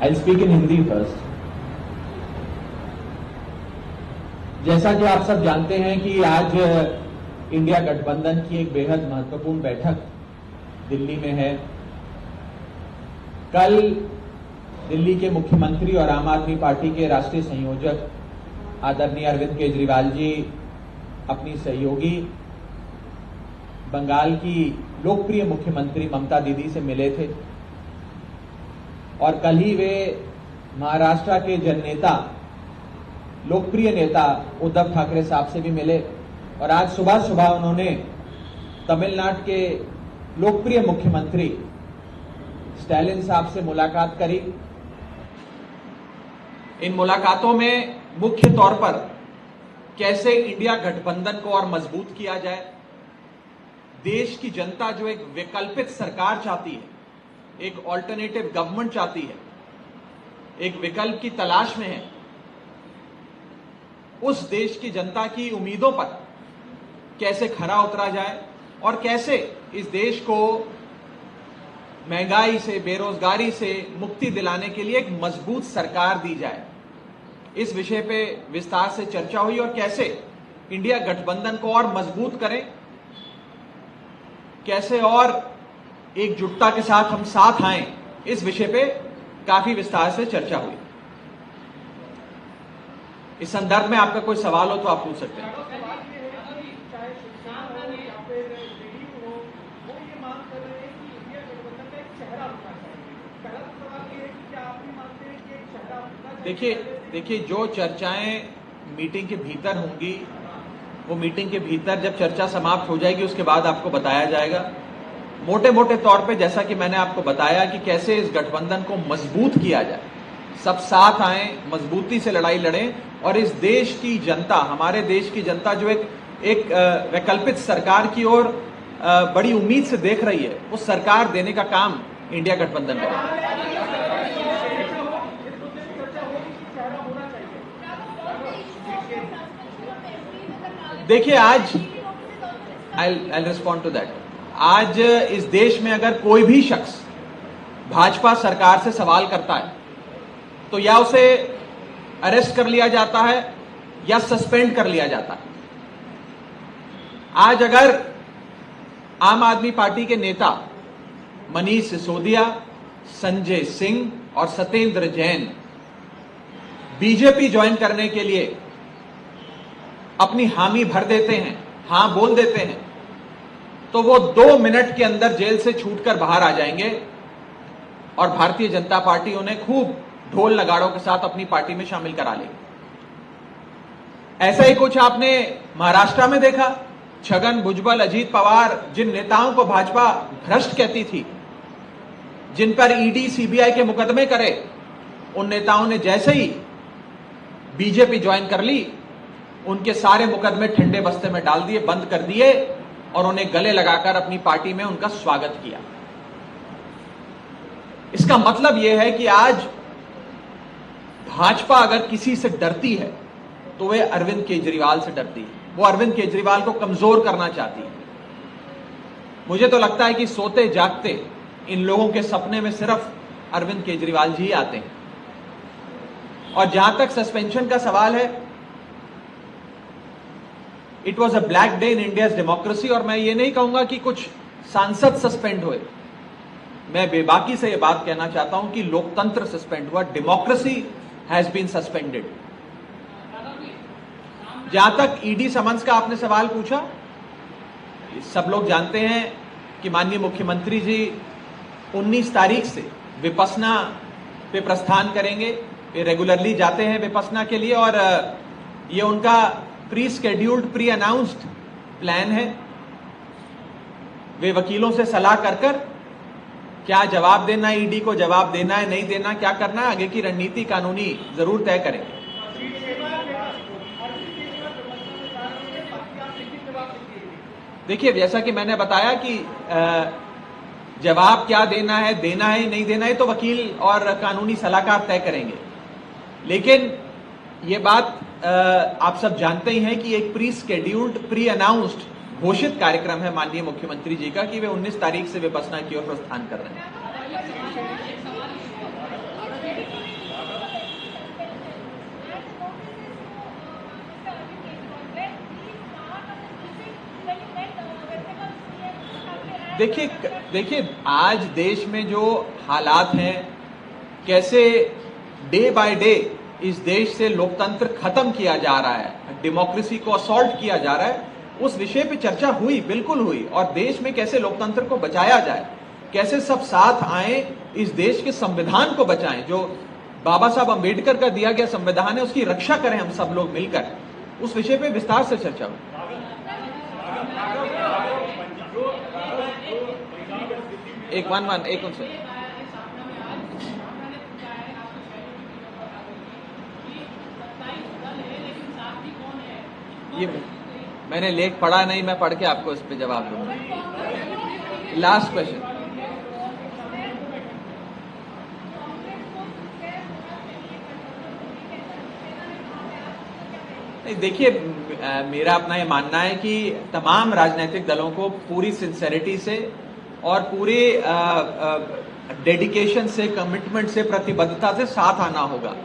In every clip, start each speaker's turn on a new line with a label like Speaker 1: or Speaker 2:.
Speaker 1: I'll speak in Hindi first. जैसा कि आप सब जानते हैं कि आज इंडिया गठबंधन की एक बेहद महत्वपूर्ण बैठक दिल्ली में है। कल दिल्ली के मुख्यमंत्री और आम आदमी पार्टी के राष्ट्रीय संयोजक आदरणीय अरविंद केजरीवाल जी अपनी सहयोगी बंगाल की लोकप्रिय मुख्यमंत्री ममता दीदी से मिले थे और कल ही वे महाराष्ट्र के जननेता लोकप्रिय नेता उद्धव ठाकरे साहब से भी मिले और आज सुबह सुबह उन्होंने तमिलनाडु के लोकप्रिय मुख्यमंत्री स्टैलिन साहब से मुलाकात करी। इन मुलाकातों में मुख्य तौर पर कैसे इंडिया गठबंधन को और मजबूत किया जाए, देश की जनता जो एक वैकल्पिक सरकार चाहती है, एक ऑल्टरनेटिव गवर्नमेंट चाहती है, एक विकल्प की तलाश में है, उस देश की जनता की उम्मीदों पर कैसे खरा उतरा जाए और कैसे इस देश को महंगाई से, बेरोजगारी से मुक्ति दिलाने के लिए एक मजबूत सरकार दी जाए। इस विषय पे विस्तार से चर्चा हुई और कैसे इंडिया गठबंधन को और मजबूत करें, कैसे और एकजुटता के साथ हम साथ आएं, इस विषय पे काफी विस्तार से चर्चा हुई। इस संदर्भ में आपका कोई सवाल हो तो आप पूछ सकते हैं। देखिए जो चर्चाएं मीटिंग के भीतर होंगी वो मीटिंग के भीतर जब चर्चा समाप्त हो जाएगी उसके बाद आपको बताया जाएगा। मोटे मोटे तौर पे जैसा कि मैंने आपको बताया कि कैसे इस गठबंधन को मजबूत किया जाए, सब साथ आएं, मजबूती से लड़ाई लड़ें और इस देश की जनता, हमारे देश की जनता जो एक वैकल्पिक सरकार की ओर बड़ी उम्मीद से देख रही है, उस सरकार देने का काम इंडिया गठबंधन करेगा। देखिए आज आई रिस्पॉन्ड टू दैट। आज इस देश में अगर कोई भी शख्स भाजपा सरकार से सवाल करता है तो या उसे अरेस्ट कर लिया जाता है या सस्पेंड कर लिया जाता है। आज अगर आम आदमी पार्टी के नेता मनीष सिसोदिया, संजय सिंह और सत्येंद्र जैन बीजेपी ज्वाइन करने के लिए अपनी हामी भर देते हैं, हां बोल देते हैं, तो वो 2 मिनट के अंदर जेल से छूटकर बाहर आ जाएंगे और भारतीय जनता पार्टी उन्हें खूब ढोल नगाड़ों के साथ अपनी पार्टी में शामिल करा लेगी। ऐसा ही कुछ आपने महाराष्ट्र में देखा। छगन भुजबल, अजीत पवार, जिन नेताओं को भाजपा भ्रष्ट कहती थी, जिन पर ईडी सीबीआई के मुकदमे करे, उन नेताओं ने जैसे ही बीजेपी ज्वाइन कर ली, उनके सारे मुकदमे ठंडे बस्ते में डाल दिए, बंद कर दिए और उन्हें गले लगाकर अपनी पार्टी में उनका स्वागत किया। इसका मतलब यह है कि आज भाजपा अगर किसी से डरती है तो वे अरविंद केजरीवाल से डरती है। वो अरविंद केजरीवाल को कमजोर करना चाहती है। मुझे तो लगता है कि सोते जागते इन लोगों के सपने में सिर्फ अरविंद केजरीवाल जी आते हैं। और जहां तक सस्पेंशन का सवाल है, it was a black day in India's democracy. और मैं ये नहीं कहूंगा कि कुछ सांसद सस्पेंड हुए, मैं बेबाकी से ये बात कहना चाहता हूं कि लोकतंत्र सस्पेंड हुआ, डेमोक्रेसी हैज बीन सस्पेंडेड। जहां तक ईडी समन्स का आपने सवाल पूछा, सब लोग जानते हैं कि माननीय मुख्यमंत्री जी 19 तारीख से विपस्सना पे प्रस्थान करेंगे। वे रेगुलरली जाते हैं विपस्सना के लिए और ये उनका pre scheduled, pre announced plan है। वे वकीलों से सलाह कर क्या जवाब देना है, ईडी को जवाब देना है, नहीं देना, क्या करना है, आगे की रणनीति कानूनी जरूर तय करेंगे। देखिए जैसा कि मैंने बताया कि जवाब क्या देना है, नहीं देना है, तो वकील और कानूनी सलाहकार तय करेंगे। लेकिन ये बात आप सब जानते ही हैं कि एक प्री स्केड्यूल्ड, प्री अनाउंस्ड घोषित कार्यक्रम है माननीय मुख्यमंत्री जी का कि वे 19 तारीख से विपस्सना की ओर प्रस्थान कर रहे हैं। देखिए आज देश में जो हालात हैं, कैसे डे बाय डे इस देश से लोकतंत्र खत्म किया जा रहा है, डेमोक्रेसी को असॉल्ट किया जा रहा है, उस विषय पे चर्चा हुई, बिल्कुल हुई। और देश में कैसे लोकतंत्र को बचाया जाए, कैसे सब साथ आए, इस देश के संविधान को बचाएं, जो बाबा साहब अंबेडकर का दिया गया संविधान है, उसकी रक्षा करें हम सब लोग मिलकर, उस विषय पे विस्तार से चर्चा हुई। एक उनसे ये मैंने लेख पढ़ा नहीं, मैं पढ़ के आपको इस पे जवाब दूंगा। Last question. नहीं, देखिए मेरा अपना ये मानना है कि तमाम राजनीतिक दलों को पूरी सिंसेरिटी से और पूरे डेडिकेशन से, कमिटमेंट से, प्रतिबद्धता से साथ आना होगा।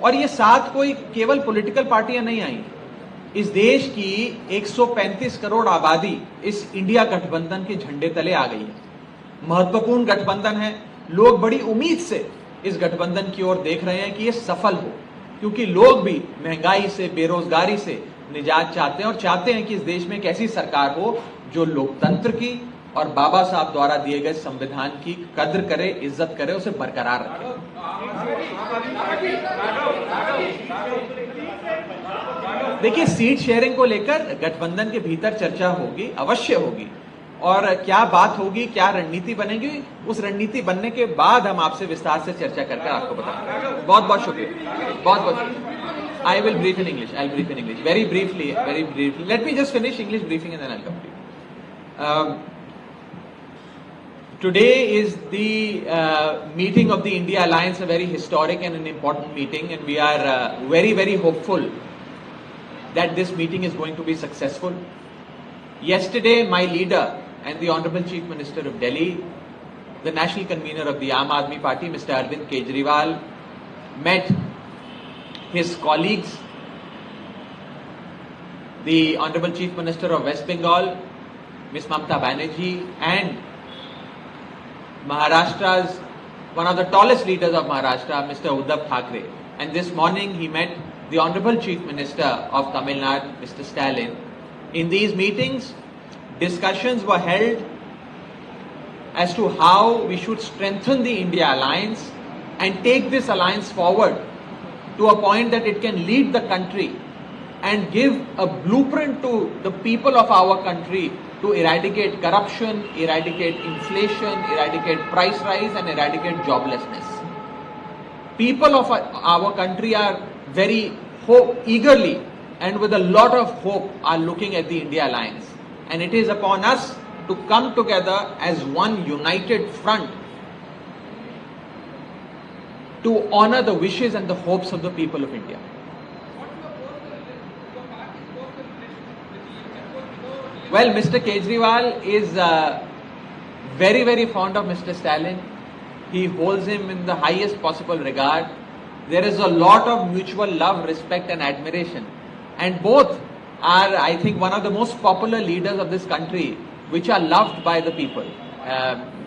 Speaker 1: और ये साथ कोई केवल पॉलिटिकल पार्टियां नहीं आई, इस देश की 135 करोड़ आबादी इस इंडिया गठबंधन के झंडे तले आ गई है। महत्वपूर्ण गठबंधन है, लोग बड़ी उम्मीद से इस गठबंधन की ओर देख रहे हैं कि ये सफल हो, क्योंकि लोग भी महंगाई से, बेरोजगारी से निजात चाहते हैं और चाहते हैं कि इस देश में एक ऐसी सरकार हो जो लोकतंत्र की और बाबा साहब द्वारा दिए गए संविधान की कद्र करे, इज्जत करे, उसे बरकरार रखे। देखिए सीट शेयरिंग को लेकर गठबंधन के भीतर चर्चा होगी, अवश्य होगी, और क्या बात होगी, क्या रणनीति बनेगी, उस रणनीति बनने के बाद हम आपसे विस्तार से चर्चा करके आपको बताएंगे। बहुत बहुत शुक्रिया, बहुत बहुत शुक्रिया। I will brief in English, very briefly. Let me just finish English briefing and then I will complete. Today is the meeting of the India Alliance, a very historic and an important meeting, and we are very, very hopeful that this meeting is going to be successful. Yesterday, my leader and the Honorable Chief Minister of Delhi, the national convener of the Aam Aadmi Party, Mr. Arvind Kejriwal, met his colleagues, the Honorable Chief Minister of West Bengal, Ms. Mamata Banerjee, and Maharashtra's, one of the tallest leaders of Maharashtra, Mr. Uddhav Thackeray. And this morning he met the Honorable Chief Minister of Tamil Nadu, Mr. Stalin. In these meetings, discussions were held as to how we should strengthen the India Alliance and take this alliance forward to a point that it can lead the country and give a blueprint to the people of our country to eradicate corruption, eradicate inflation, eradicate price rise, and eradicate joblessness. People of our country are very eagerly and with a lot of hope are looking at the India Alliance. And it is upon us to come together as one united front to honor the wishes and the hopes of the people of India. Well, Mr. Kejriwal is very, very fond of Mr. Stalin. He holds him in the highest possible regard. There is a lot of mutual love, respect and admiration. And both are, I think, one of the most popular leaders of this country, which are loved by the people.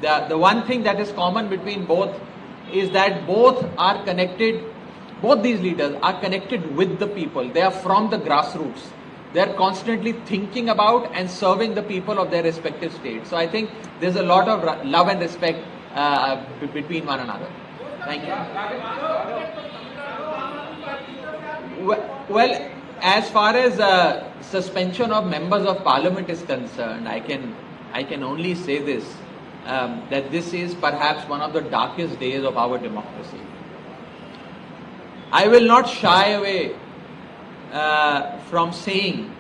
Speaker 1: The one thing that is common between both is that both are connected, both these leaders are connected with the people. They are from the grassroots. They are constantly thinking about and serving the people of their respective states. So I think there's a lot of love and respect between one another. Thank you. Well, as far as suspension of members of parliament is concerned, I can only say this, that this is perhaps one of the darkest days of our democracy. I will not shy away from saying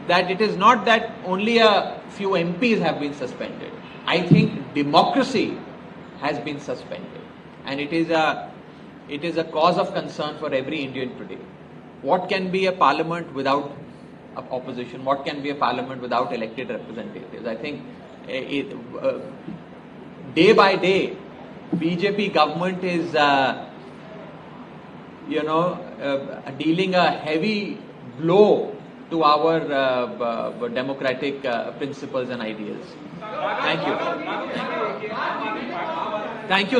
Speaker 1: that it is not that only a few MPs have been suspended. I think democracy has been suspended, and it is a cause of concern for every Indian today. What can be a parliament without opposition? What can be a parliament without elected representatives? I think day by day, BJP government is dealing a heavy blow to our democratic principles and ideals. Thank you. Thank you.